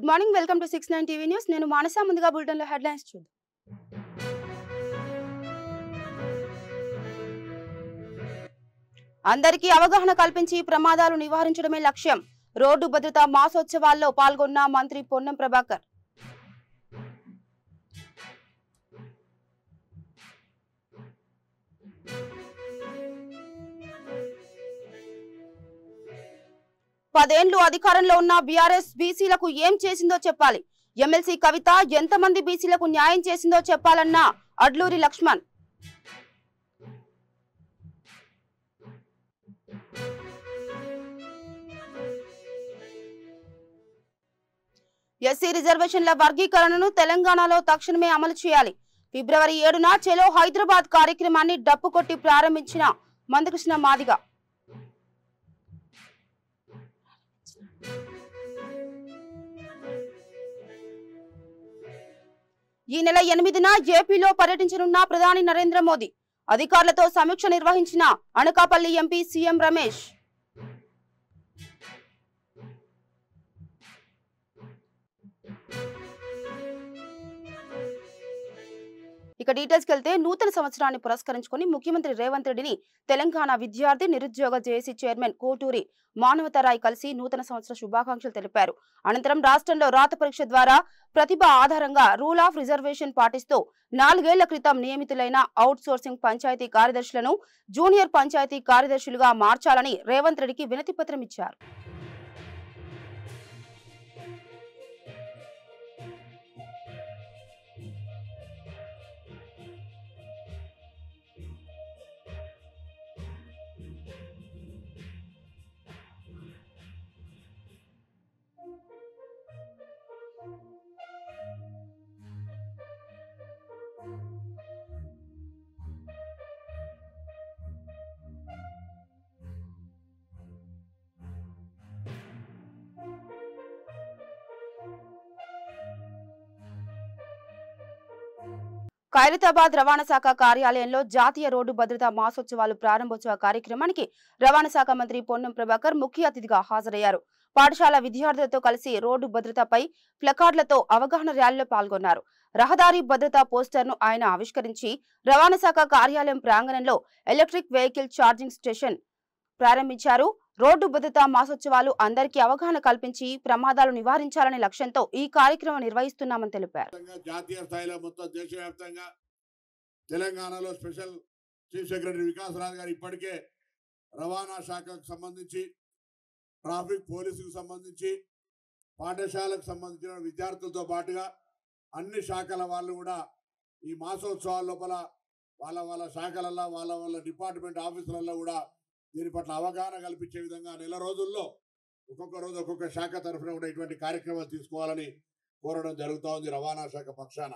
Good morning, welcome to 69 TV news. నేను మానస. ముందుగా bulletin లో హెడ్లైన్స్ చూద్దాం. అందరికీ అవగాహన కల్పించి ప్రమాదాలు నివారించడమే లక్ష్యం. రోడ్డు భద్రతా మాసోత్సవాల్లో పాల్గొన్న మంత్రి పొన్నం ప్రభాకర్. పదేండ్లు అధికారంలో ఉన్న బీఆర్ఎస్ బీసీలకు ఏం చేసిందో చెప్పాలి. ఎమ్మెల్సీ కవిత ఎంతమంది బీసీలకు న్యాయం చేసిందో చెప్పాలన్న అడ్లూరి లక్ష్మణ్. ఎస్సీ రిజర్వేషన్ల వర్గీకరణను తెలంగాణలో తక్షణమే అమలు చేయాలి. ఫిబ్రవరి 7న చెలో హైదరాబాద్ కార్యక్రమాన్ని డప్పు కొట్టి ప్రారంభించిన మందకృష్ణ మాదిగ. ఈ నెల 8న ఏపీలో పర్యటించనున్న ప్రధాని నరేంద్ర మోదీ. అధికారులతో సమీక్ష నిర్వహించిన అనకాపల్లి ఎంపీ సీఎం రమేష్. ఇక డీటెయిల్స్కి వెళ్తే, నూతన సంవత్సరాన్ని పురస్కరించుకుని ముఖ్యమంత్రి రేవంత్ రెడ్డిని తెలంగాణ విద్యార్థి నిరుద్యోగ జేఏసీ చైర్మన్ కోటూరి మానవతారాయ్ కలిసి నూతన సంవత్సర శుభాకాంక్షలు తెలిపారు. అనంతరం రాష్ట్రంలో రాత పరీక్ష ద్వారా ప్రతిభ ఆధారంగా రూల్ ఆఫ్ రిజర్వేషన్ పాటిస్తూ 4 ఏళ్ల క్రితం నియమితులైన అవుట్ సోర్సింగ్ పంచాయతీ కార్యదర్శులను జూనియర్ పంచాయతీ కార్యదర్శులుగా మార్చాలని రేవంత్ రెడ్డికి వినతి పత్రం ఇచ్చారు. ఖైరతాబాద్ రవాణా శాఖ కార్యాలయంలో జాతీయ రోడ్డు భద్రతా మాసోత్సవాలు ప్రారంభోత్సవ కార్యక్రమానికి రవాణా శాఖ మంత్రి పొన్నం ప్రభాకర్ ముఖ్య అతిథిగా హాజరయ్యారు. పాఠశాల విద్యార్థులతో కలిసి రోడ్డు భద్రతపై ప్లకార్డులతో అవగాహన ర్యాలీలో పాల్గొన్నారు. రహదారి భద్రతా పోస్టర్ను ఆయన ఆవిష్కరించి రవాణా శాఖ కార్యాలయం ప్రాంగణంలో ఎలక్ట్రిక్ వెహికల్ ఛార్జింగ్ స్టేషన్ ప్రారంభించారు. రోడ్డు భద్రతా మాసోత్సవాలు అందరికీ అవగాహన కల్పించి ప్రమాదాలు నివారించాలనే లక్ష్యంతో ఈ కార్యక్రమం నిర్వహిస్తున్నామని తెలిపారు. జాతీయ స్థాయిలో మొత్తం దేశవ్యాప్తంగా తెలంగాణలో స్పెషల్ చీఫ్ సెక్రటరీ వికాసరాజు గారు ఇప్పటికే రవాణా శాఖకు సంబంధించి, ట్రాఫిక్ పోలీసుకు సంబంధించి, పాఠశాలకు సంబంధించిన విద్యార్థులతో పాటుగా అన్ని శాఖల వాళ్ళు కూడా ఈ మాసోత్సవాల లోపల వాళ్ళ శాఖలలో వాళ్ళ డిపార్ట్మెంట్ ఆఫీసులలో కూడా దీని పట్ల అవగాహన కల్పించే విధంగా నెల రోజుల్లో ఒక్కొక్క రోజు ఒక్కొక్క శాఖ తరఫున కూడా ఇటువంటి కార్యక్రమాలు తీసుకోవాలని కోరడం జరుగుతూ ఉంది రవాణా శాఖ పక్షాన.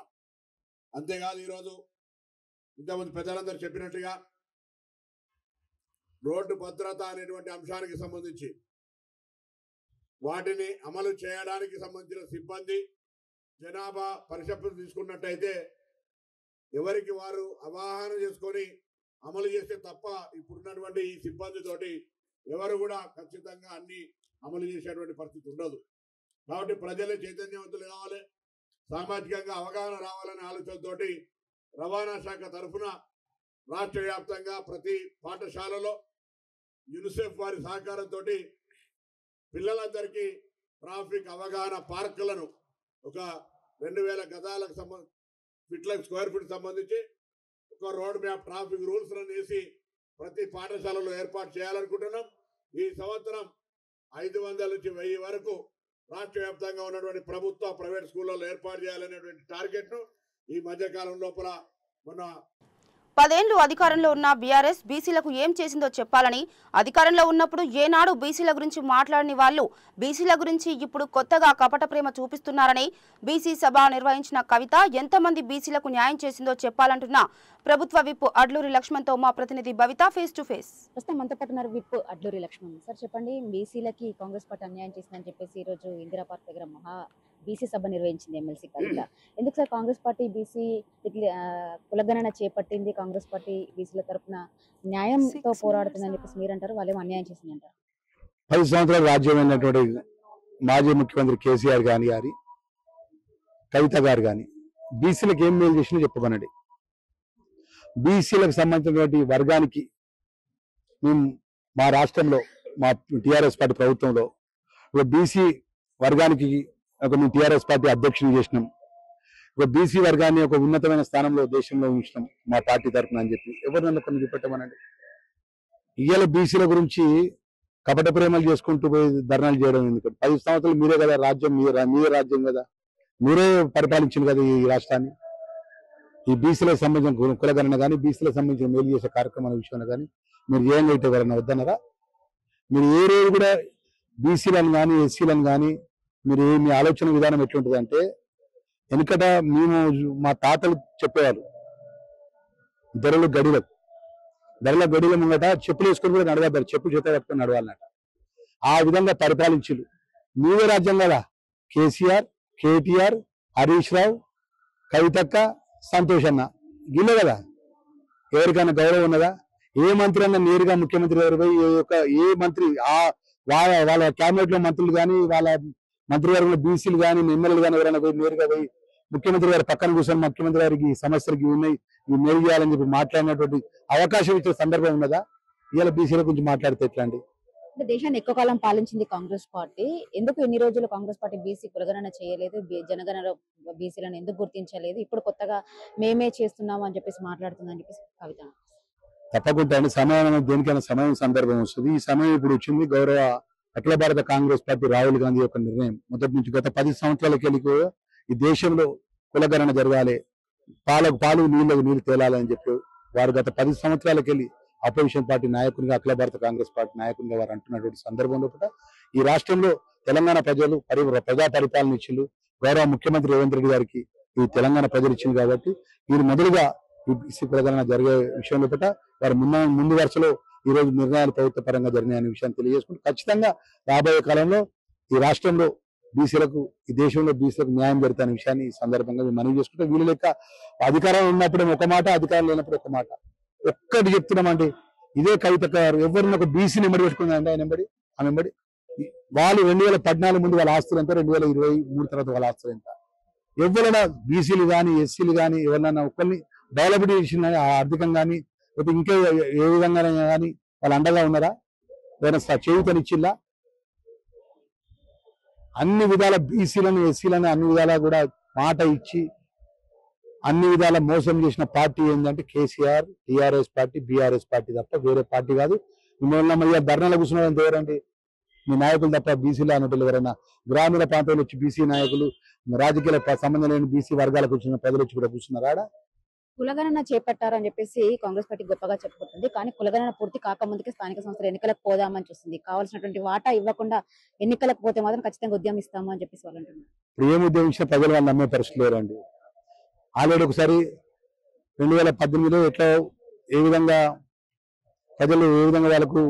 అంతేకాదు, ఈరోజు ఇంతమంది పెద్దలందరూ చెప్పినట్టుగా రోడ్డు భద్రత అనేటువంటి అంశానికి సంబంధించి వాటిని అమలు చేయడానికి సంబంధించిన సిబ్బంది జనాభా పరిశీలన తీసుకున్నట్టయితే ఎవరికి వారు అవగాహన చేసుకొని అమలు చేస్తే తప్ప ఇప్పుడున్నటువంటి ఈ సిబ్బందితోటి ఎవరు కూడా ఖచ్చితంగా అన్ని అమలు చేసేటువంటి పరిస్థితి ఉండదు. కాబట్టి ప్రజలే చైతన్యవంతులు కావాలి, సామాజికంగా అవగాహన రావాలనే ఆలోచనతోటి రవాణా శాఖ తరఫున రాష్ట్ర వ్యాప్తంగా ప్రతి పాఠశాలలో యూనిసెఫ్ వారి సహకారంతో పిల్లలందరికీ ట్రాఫిక్ అవగాహన పార్కులను ఒక 2000 గజాలకు ఫీట్లకు స్క్వేర్ ఫీట్ సంబంధించి ఒక రోడ్ మ్యాప్ ట్రాఫిక్ రూల్స్ వేసి ప్రతి పాఠశాలలో ఏర్పాటు చేయాలనుకుంటున్నాం. ఈ సంవత్సరం 500 నుంచి 1000 వరకు రాష్ట్ర వ్యాప్తంగా ఉన్నటువంటి ప్రభుత్వ ప్రైవేట్ స్కూళ్ళలో ఏర్పాటు చేయాలనేటువంటి టార్గెట్ను ఈ మధ్యకాలం లోపల మొన్న 10 ఏళ్లు అధికారంలో ఉన్న బీఆర్ఎస్ బీసీలకు ఏం చేసిందో చెప్పాలని, అధికారంలో ఉన్నప్పుడు ఏనాడు బీసీల గురించి మాట్లాడని వాళ్ళు బీసీల గురించి ఇప్పుడు కొత్తగా కపట ప్రేమ చూపిస్తున్నారని బీసీ సభ నిర్వహించిన కవిత ఎంతమంది బీసీలకు న్యాయం చేసిందో చెప్పాలంటున్న ప్రభుత్వ విప్ అడ్లూరి లక్ష్మణ్ తో మా ప్రతినిధి భవిత ఫేస్ టు ఫేస్. ప్రస్తుతం మనతో పాటు ఉన్నారు విప్ అడ్లూరి లక్ష్మణ్. సార్ చెప్పండి, బీసీలకి కాంగ్రెస్ పార్టీ అన్యాయం చేసిందని చెప్పేసి ఈ రోజు ఇందిరా పార్క్ దగ్గర బీసీ సభ నిర్వహించింది ఎమ్మెల్సీ కవిత. ఎందుకు సార్ కాంగ్రెస్ పార్టీ బీసీ కులగణన చేపట్టింది, కాంగ్రెస్ పార్టీ బీసీల తరఫున న్యాయంతో పోరాడుతుందని చెప్పేసి మీరు అంటారు, వాళ్ళేమో అన్యాయం చేసింది అంటారు? 10 సంవత్సరాలు రాజ్యమైనటువంటి మాజీ ముఖ్యమంత్రి కేసీఆర్ గారి కవిత గారు కానీ బీసీలకు ఏం మేలు చేసినా చెప్పమనండి. బీసీలకు సంబంధించినటువంటి వర్గానికి మేము మా రాష్ట్రంలో మా టీఆర్ఎస్ పార్టీ ప్రభుత్వంలో ఒక బీసీ వర్గానికి మేము టీఆర్ఎస్ పార్టీ అధ్యక్షుని చేసినాం. ఒక బీసీ వర్గాన్ని ఒక ఉన్నతమైన స్థానంలో దేశంలో ఉంచినాం మా పార్టీ తరఫున అని చెప్పి ఎవరు నన్ను కొన్ని చూపెట్టమనండి. ఇవాళ బీసీల గురించి కపట ప్రేమలు చేసుకుంటూ పోయి ధర్నాలు చేయడం ఎందుకు? 10 సంవత్సరాలు మీరే కదా రాజ్యం, మీరే రాజ్యం కదా, మీరే పరిపాలించింది కదా ఈ రాష్ట్రాన్ని. ఈ బీసీలకు సంబంధించిన కులగణన కానీ బీసీలకు సంబంధించిన మేలు చేసే కార్యక్రమాల విషయంలో కానీ మీరు ఏం అయితే ఎవరన్నా వద్దన్నారా? మీరు ఏ రోజు కూడా బీసీలను కానీ ఎస్సీలను కానీ మీరు మీ ఆలోచన విధానం ఎట్లుంటుంది అంటే, వెనుకట మేము మా తాతలు చెప్పేవారు ధరల గడిల ముంగట చెప్పులు వేసుకొని కూడా నడవద్దారు, చెప్పు చేత పట్టుకొని నడవాలన్నట. ఆ విధంగా పరిపాలించులు. మీవే రాజ్యం కదా, కేసీఆర్, కేటీఆర్, హరీష్ రావు, కవితక్క, సంతోష్ అన్న గిల్లే కదా. ఎవరికైనా గౌరవం ఉన్నదా? ఏ మంత్రి అన్నా నేరుగా ముఖ్యమంత్రి గారు పోయి ఏ మంత్రి వాళ్ళ క్యాబినెట్ లో మంత్రులు కానీ వాళ్ళ మంత్రివర్గంలో బీసీలు కానీ ఎమ్మెల్యేలు కానీ ఎవరైనా పోయి నేరుగా పోయి ముఖ్యమంత్రి గారి పక్కన కూర్చొని ముఖ్యమంత్రి గారికి ఈ సమస్యలకి ఉన్నాయి, ఇవి మేలు చేయాలని చెప్పి మాట్లాడినటువంటి అవకాశం ఇచ్చే సందర్భం ఉన్నదా? ఇవాళ బీసీల గురించి మాట్లాడితే ఎట్లా అండి? దేశాన్ని ఎక్కువ కాలం పాలించింది కాంగ్రెస్ పార్టీ. ఎందుకు ఎన్ని రోజులు కాంగ్రెస్ పార్టీ బీసీ కులగణన చేయలేదు, జనగణన బీసీలను ఎందుకు గుర్తించలేదు, ఇప్పుడు కొత్తగా మేమే చేస్తున్నాము అని చెప్పేసి మాట్లాడుతుందని చెప్పేసి కవిత. తప్పకుండా అండి, సమయం దేనికైనా సమయం సందర్భం వస్తుంది. ఈ సమయం ఇప్పుడు వచ్చింది. గౌరవ అఖిల భారత కాంగ్రెస్ పార్టీ రాహుల్ గాంధీ యొక్క నిర్ణయం మొదటి నుంచి గత 10 సంవత్సరాలకి వెళ్ళి ఈ దేశంలో కులగణన జరగాలి, పాలకు పాలు నీళ్లకు నీళ్లు తేలాలని చెప్పి వారు గత 10 సంవత్సరాలకి వెళ్ళి అపోజిషన్ పార్టీ నాయకునిగా అఖిల భారత కాంగ్రెస్ పార్టీ నాయకునిగా వారు అంటున్నటువంటి సందర్భంలో కూడా ఈ రాష్ట్రంలో తెలంగాణ ప్రజలు ప్రజా పరిపాలన ఇచ్చిండ్రు. గౌరవ ముఖ్యమంత్రి రేవంత్ రెడ్డి గారికి ఈ తెలంగాణ ప్రజలు ఇచ్చింది కాబట్టి వీరు మొదలుగా ఈ బీసీ కులగణన జరిగే విషయంలో కూడా వారు ముందు వరుసలో ఈ రోజు నిర్ణయాలు ప్రభుత్వ పరంగా జరిగినాయనే విషయాన్ని తెలియజేసుకుంటూ ఖచ్చితంగా రాబోయే కాలంలో ఈ రాష్ట్రంలో బీసీలకు ఈ దేశంలో బీసీలకు న్యాయం జరుగుతున్న విషయాన్ని ఈ సందర్భంగా మేము మనవి చేసుకుంటే, వీళ్ళు లెక్క అధికారం ఉన్నప్పుడు ఒక మాట, అధికారం లేనప్పుడు ఒక మాట. ఒక్కటి చెప్తున్నామండి, ఇదే కవిత గారు ఎవరిని ఒక బీసీని ఎంబడి పెట్టుకుందండి, ఆయన ఎంబడి ఆమె ఎంబడి. వాళ్ళు 2014 ముందు వాళ్ళ ఆస్తులు ఎంత, 2023 తర్వాత వాళ్ళ ఆస్తులు ఎంత? ఎవరైనా బీసీలు కానీ ఎస్సీలు కానీ ఎవరైనా ఒకరిని డెవలప్డ్ చేసిన ఆర్థికంగా కానీ లేకపోతే ఇంకా ఏ విధంగా కానీ వాళ్ళు అండగా ఉన్నారా? ఏదైనా చేయూతనిచ్చిల్లా? అన్ని విధాల బీసీలను ఎస్సీలను అన్ని విధాలా కూడా మాట ఇచ్చి అన్ని విధాల మోసం చేసిన పార్టీ ఏంటంటే KCR, TRS party, BRS party తప్ప వేరే పార్టీ కాదు. మిమ్మల్ని మళ్ళీ ధర్నాలు కూర్చున్న వాళ్ళు ఎవరండి? మీ నాయకులు తప్ప బీసీలు అన్నట్టు ఎవరైనా గ్రామీణ ప్రాంతంలో వచ్చి బీసీ నాయకులు, రాజకీయ సంబంధం లేని బీసీ వర్గాలకు వచ్చిన ప్రజలు వచ్చి కూడా కూర్చున్నారా? కులగణన చేపట్టారని చెప్పేసి కాంగ్రెస్ పార్టీ గొప్పగా చెప్పుకుంటుంది. కానీ కులగణన పూర్తి కాకముందుకే స్థానిక సంస్థల ఎన్నికలకు పోదామని చూస్తుంది. కావాల్సినటువంటి వాటా ఇవ్వకుండా ఎన్నికలకు పోతే మాత్రం ఖచ్చితంగా ఉద్యమిస్తాము అని చెప్పేసి వాళ్ళు అంటున్నారు. ఇప్పుడు ఏం ఉద్యమించిన ప్రజలు వాళ్ళు నమ్మే పరిస్థితి లేరండి. ఆల్రెడీ ఒకసారి 2018లో ఎట్లా ఏ విధంగా ప్రజలు ఏ విధంగా వాళ్ళకు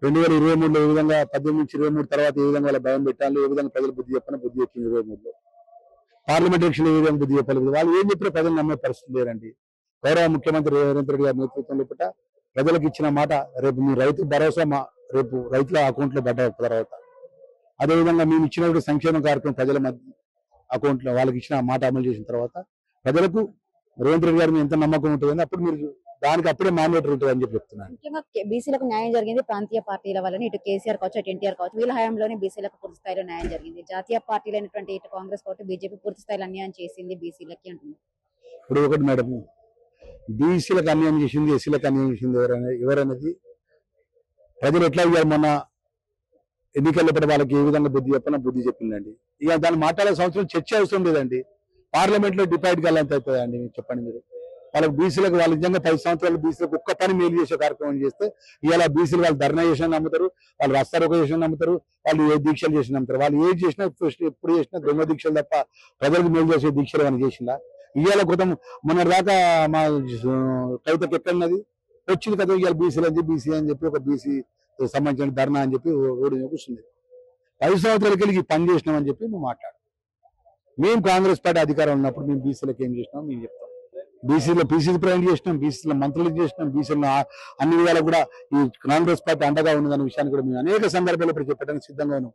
2023లో ఏ విధంగా 18 నుంచి 23 తర్వాత ఏ విధంగా వాళ్ళ భయం పెట్టాలి, ఏ విధంగా ప్రజలు బుద్ధి చెప్పినా బుద్ధి చెప్పింది 23లో. పార్లమెంట్ ఎలక్షన్ ఏ విధంగా బుద్ధి చెప్పలేదు. వాళ్ళు ఏం చెప్పినా ప్రజలు నమ్మే పరిస్థితి లేరండి. గౌరవ ముఖ్యమంత్రి రేవంత్ రెడ్డి గారి నేతృత్వంలో పూట ప్రజలకు ఇచ్చిన మాట, రేపు మీ రైతు భరోసా రేపు రైతుల అకౌంట్ లో పడ్డ తర్వాత, అదేవిధంగా మేము ఇచ్చినటువంటి సంక్షేమ కార్యక్రమం ప్రజల అకౌంట్ లో వాళ్ళకి ఇచ్చిన మాట అమలు చేసిన తర్వాత ప్రజలకు రేవంత్ రెడ్డి గారి ఎంత నమ్మకం ఉంటుందని అప్పుడు మీరు దానికి అప్పుడే మ్యాండేటరీ ఉంటుంది అని చెప్పి చెప్తున్నాను. ముఖ్యంగా బీసీలకు న్యాయం జరిగింది ప్రాంతీయ పార్టీల వల్ల, ఇటు కేసీఆర్ కావచ్చు, అటు ఎన్టీఆర్ కావచ్చు, వీళ్ళ హయాంలోనే బీసీలకు పూర్తి స్థాయిలో న్యాయం జరిగింది. జాతీయ పార్టీలైనటువంటి ఇటు కాంగ్రెస్ కావచ్చు, బీజేపీ పూర్తి స్థాయిలో అన్యాయం చేసింది బీసీలకి అంటున్నారు. ఇప్పుడు ఒకటి మేడం, బీసీలకు అన్యాయం చేసింది, ఎస్సీలకు అన్యాయం చేసింది ఎవరనేది ప్రజలు ఎట్లా ఇవ్వాలి? మొన్న ఎన్నికల్లో వాళ్ళకి ఏ విధంగా బుద్ధి చెప్పినా బుద్ధి చెప్పిందండి. ఇక దాన్ని మాట్లాడే సంవత్సరం చర్చ అవసరం లేదండి. పార్లమెంట్ లో డిబేట్ గా ఎంత అవుతుందండి చెప్పండి మీరు? వాళ్ళకి బీసీలకు వాళ్ళు నిజంగా 10 సంవత్సరాలు బీసీలకు ఒక్క పని మేలు చేసే కార్యక్రమం చేస్తే ఇవాళ బీసీలు వాళ్ళు ధర్నా చేసిన నమ్ముతారు, వాళ్ళు రస్తారోక చేసిన నమ్ముతారు, వాళ్ళు ఏ దీక్షలు చేసిన నమ్ముతారు. వాళ్ళు ఏది చేసినా ఎప్పుడు చేసినా దొంగ దీక్షలు తప్ప ప్రజలకు మేలు చేసే దీక్షలు అని చేసిందా? ఇవాళ కొత్త మొన్న దాకా మా కవితకు ఎక్కడున్నది వచ్చింది కదా, ఇవాళ బీసీ అని చెప్పి ఒక బీసీ సంబంధించిన ధర్నా అని చెప్పి రోడ్డు మీద కూర్చుంది. 10 సంవత్సరాలకి వెళ్ళి పని చేసినామని చెప్పి నువ్వు మాట్లాడు. మేము కాంగ్రెస్ పార్టీ అధికారం ఉన్నప్పుడు మేము బీసీలకు ఏం చేసినాం మేము చెప్తాం. బీసీలో పీసీసీ ప్రయాణం చేసినాం, బీసీలో మంత్రులు చేసినాం, బీసీలో అన్ని విధాలు కూడా ఈ కాంగ్రెస్ పార్టీ అండగా ఉన్నదనే విషయాన్ని కూడా మేము అనేక సందర్భాల్లో ఇప్పుడు చెప్పడానికి సిద్ధంగా ఉన్నాం.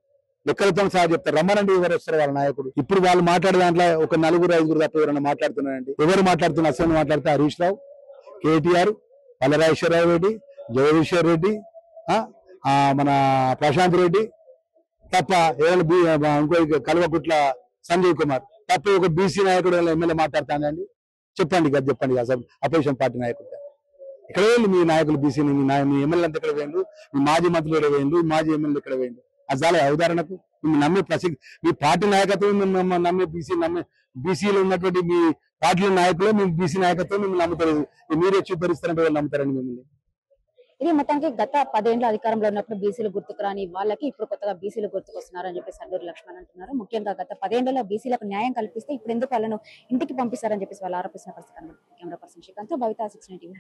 లెక్కలతో సహా చెప్తారు. రమ్మనండి, ఎవరు వస్తారు వాళ్ళ నాయకుడు. ఇప్పుడు వాళ్ళు మాట్లాడే దాంట్లో ఒక 4-5 తప్ప ఎవరైనా మాట్లాడుతున్నారండి? ఎవరు మాట్లాడుతున్నారు? అసలు మాట్లాడితే హరీష్ రావు, కేటీఆర్, పల్లరాజేశ్వరరావు రెడ్డి, జగదీశ్వర్ రెడ్డి, మన ప్రశాంత్ రెడ్డి తప్ప ఏదైనా ఇంకో కల్వకుట్ల సంజయ్ కుమార్ తప్ప ఒక బీసీ నాయకుడు ఎమ్మెల్యే మాట్లాడుతానండి? చెప్పండి కదా, చెప్పండి అసలు అపోజిషన్ పార్టీ నాయకుడు ఎక్కడ వేయండి? మీ నాయకులు బీసీ, మీ ఎమ్మెల్యే అంతా ఎక్కడ వేయండు? మీ మాజీ మంత్రులు ఎక్కడ వేయండు? మాజీ ఎమ్మెల్యే ఎక్కడ వేయండు? అది చాలా ఉదాహరణకు మేము నమ్మే మీ పార్టీ నాయకత్వం మేము నమ్మే బీసీలో ఉన్నటువంటి మీ పార్టీల నాయకులు మేము బీసీ నాయకత్వం మేము నమ్ముతారు. మీరే చూపరిస్తారంటే వాళ్ళు నమ్ముతారండి మిమ్మల్ని. ఇది మొత్తానికి గత 10 ఏళ్ల అధికారంలో ఉన్నప్పుడు బీసీలు గుర్తుకు రాని వాళ్ళకి ఇప్పుడు కొత్తగా బీసీలు గుర్తుకొస్తున్నారు అని చెప్పేసి అల్లూరి లక్ష్మణ్ అంటున్నారు. ముఖ్యంగా గత 10 ఏళ్లలో బీసీలకు న్యాయం కల్పిస్తే ఇప్పుడు ఎందుకు వాళ్ళను ఇంటికి పంపిస్తారని చెప్పేసి వాళ్ళు ఆరోపిస్తున్న పరిస్థితి. కెమెరా పర్సన్ శ్రీకాంత్, భవిత, 6 టీవీ.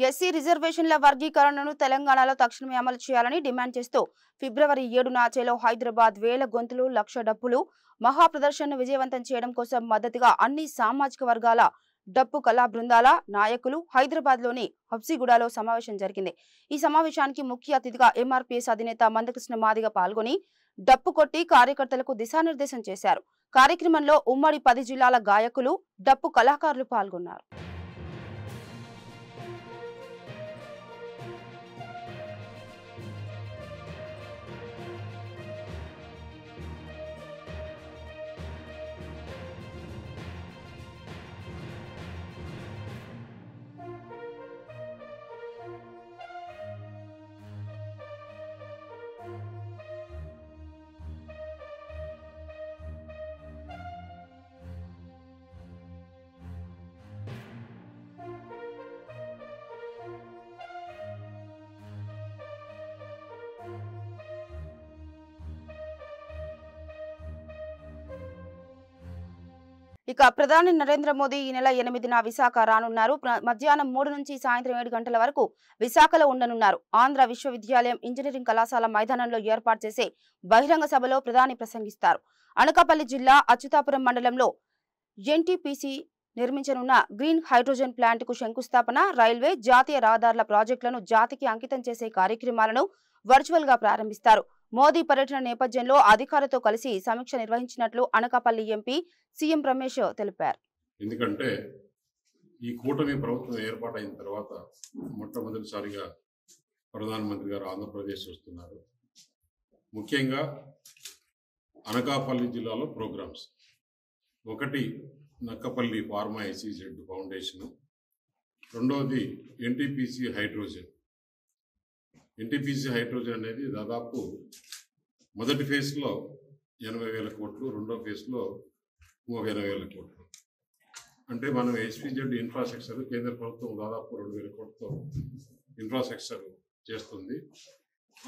ఎస్సీ రిజర్వేషన్ల వర్గీకరణను తెలంగాణలో తక్షణమే అమలు చేయాలని డిమాండ్ చేస్తూ ఫిబ్రవరి 7న చేలో హైదరాబాద్ వేల గొంతులు లక్ష డప్పులు మహా ప్రదర్శనను విజయవంతం చేయడం కోసం మద్దతుగా అన్ని సామాజిక వర్గాల డప్పు కళా బృందాల నాయకులు హైదరాబాద్ లోని హబ్సిగూడలో సమావేశం జరిగింది. ఈ సమావేశానికి ముఖ్య అతిథిగా ఎంఆర్పీఎస్ అధినేత మందకృష్ణ మాదిగ పాల్గొని డప్పు కొట్టి కార్యకర్తలకు దిశానిర్దేశం చేశారు. కార్యక్రమంలో ఉమ్మడి 10 జిల్లాల గాయకులు, డప్పు కళాకారులు పాల్గొన్నారు. ఇక ప్రధాని నరేంద్ర మోదీ ఈ నెల 8న విశాఖ రానున్నారు. మధ్యాహ్నం 3 నుంచి సాయంత్రం 7 గంటల వరకు విశాఖలో ఉండనున్నారు. ఆంధ్ర విశ్వవిద్యాలయం ఇంజనీరింగ్ కళాశాల మైదానంలో ఏర్పాటు చేసే బహిరంగ సభలో ప్రధాని ప్రసంగిస్తారు. అనకాపల్లి జిల్లా అచ్యుతాపురం మండలంలో ఎన్టీపీసీ నిర్మించనున్న గ్రీన్ హైడ్రోజన్ ప్లాంట్ కు శంకుస్థాపన, రైల్వే, జాతీయ రహదారుల ప్రాజెక్టులను జాతికి అంకితం చేసే కార్యక్రమాలను వర్చువల్ గా ప్రారంభిస్తారు. మోదీ పర్యటన నేపథ్యంలో అధికారులతో కలిసి సమీక్ష నిర్వహించినట్లు అనకాపల్లి ఎంపీ సీఎం రమేష్ తెలిపారు. ఎందుకంటే ఈ కూటమి ప్రభుత్వం ఏర్పాటైన తర్వాత మొట్టమొదటిసారిగా ప్రధానమంత్రి గారు ఆంధ్రప్రదేశ్ వస్తున్నారు. ముఖ్యంగా అనకాపల్లి జిల్లాలో ప్రోగ్రామ్స్, ఒకటి నక్కపల్లి ఫార్మా ఎస్ఈజెడ్ ఫౌండేషన్, రెండవది ఎన్టీపీసీ హైడ్రోజన్. ఎన్టీపీసీ హైడ్రోజన్ అనేది దాదాపు మొదటి ఫేజ్లో 80,000 కోట్లు, రెండో ఫేజ్లో 30,000 కోట్లు. అంటే మనం ఎస్పీజెడ్ ఇన్ఫ్రాస్ట్రక్చర్ కేంద్ర ప్రభుత్వం దాదాపు 2,000 కోట్లతో ఇన్ఫ్రాస్ట్రక్చర్ చేస్తుంది.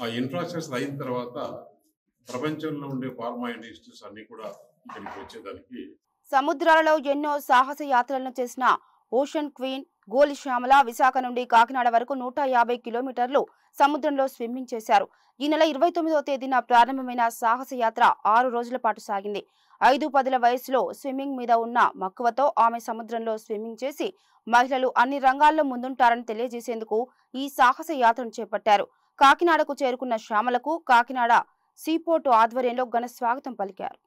ఆ ఇన్ఫ్రాస్ట్రక్చర్ అయిన తర్వాత ప్రపంచంలో ఉండే ఫార్మా ఇండస్ట్రీస్ అన్ని కూడా ఇక్కడికి వచ్చేదానికి. సముద్రాలలో ఎన్నో సాహస యాత్రలను చేసిన ఓషన్ క్వీన్ గోలి శ్యామల విశాఖ నుండి కాకినాడ వరకు 150 కిలోమీటర్లు సముద్రంలో స్విమ్మింగ్ చేశారు. ఈ నెల 29వ తేదీన ప్రారంభమైన సాహస యాత్ర 6 రోజుల పాటు సాగింది. 5-10 వయసులో స్విమ్మింగ్ మీద ఉన్న మక్కువతో ఆమె సముద్రంలో స్విమ్మింగ్ చేసి మహిళలు అన్ని రంగాల్లో ముందుంటారని తెలియజేసేందుకు ఈ సాహస యాత్రను చేపట్టారు. కాకినాడకు చేరుకున్న శ్యామలకు కాకినాడ సీపోర్టు ఆధ్వర్యంలో ఘన స్వాగతం పలికారు.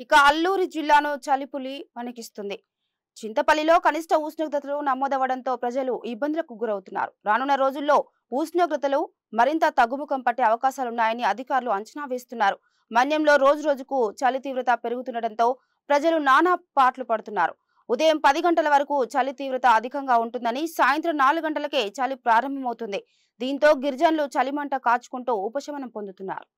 ఇక అల్లూరి జిల్లాను చలిపులి వణికిస్తుంది. చింతపల్లిలో కనిష్ట ఉష్ణోగ్రతలు నమోదవడంతో ప్రజలు ఇబ్బందులకు గురవుతున్నారు. రానున్న రోజుల్లో ఉష్ణోగ్రతలు మరింత తగ్గుముఖం పట్టే అవకాశాలున్నాయని అధికారులు అంచనా వేస్తున్నారు. మన్యంలో రోజు రోజుకు చలి తీవ్రత పెరుగుతుండటంతో ప్రజలు నానా పాట్లు పడుతున్నారు. ఉదయం 10 గంటల వరకు చలి తీవ్రత అధికంగా ఉంటుందని, సాయంత్రం 4 గంటలకే చలి ప్రారంభమవుతుంది. దీంతో గిరిజనులు చలిమంట కాచుకుంటూ ఉపశమనం పొందుతున్నారు.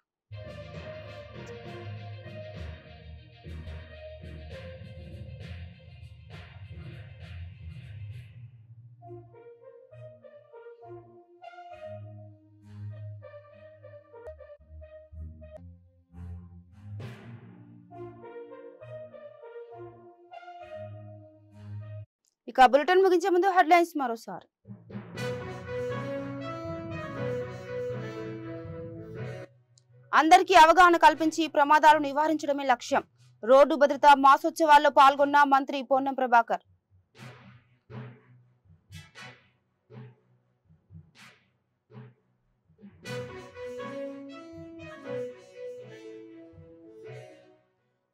ఇక బులెటిన్ ముగించే ముందు హెడ్లైన్స్ మరోసారి. అందరికీ అవగాహన కల్పించి ప్రమాదాలు నివారించడమే లక్ష్యం. రోడ్డు భద్రతా మాసోత్సవాల్లో పాల్గొన్న మంత్రి పొన్నం ప్రభాకర్.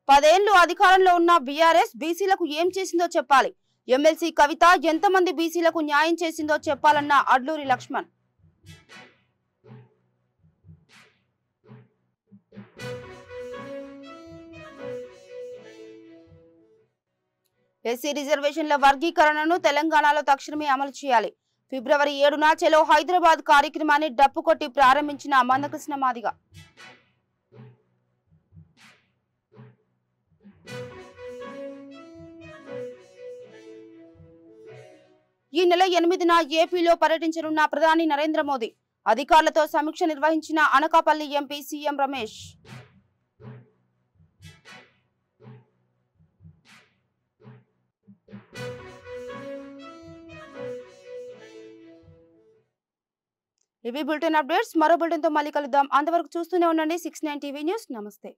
పదేళ్లు అధికారంలో ఉన్న బీఆర్ఎస్ బీసీలకు ఏం చేసిందో చెప్పాలి. ఎమ్మెల్సీ కవిత ఎంతమంది బీసీలకు న్యాయం చేసిందో చెప్పాలన్న అడ్లూరి లక్ష్మణ్. ఎస్సీ రిజర్వేషన్ల వర్గీకరణను తెలంగాణలో తక్షణమే అమలు చేయాలి. ఫిబ్రవరి 7న చెలో హైదరాబాద్ కార్యక్రమాన్ని డప్పుకొట్టి ప్రారంభించిన మందకృష్ణ మాదిగ. ఈ నెల 8న ఏపీలో పర్యటించనున్న ప్రధాని నరేంద్ర మోదీ. అధికారులతో సమీక్ష నిర్వహించిన అనకాపల్లి ఎంపీ సీఎం రమేష్. ఇవి బులెటిన్ అప్డేట్స్. మరో బులెటిన్ తో మళ్ళీ కలుద్దాం. అంతవరకు చూస్తూనే ఉండండి 69 టీవీ న్యూస్. నమస్తే.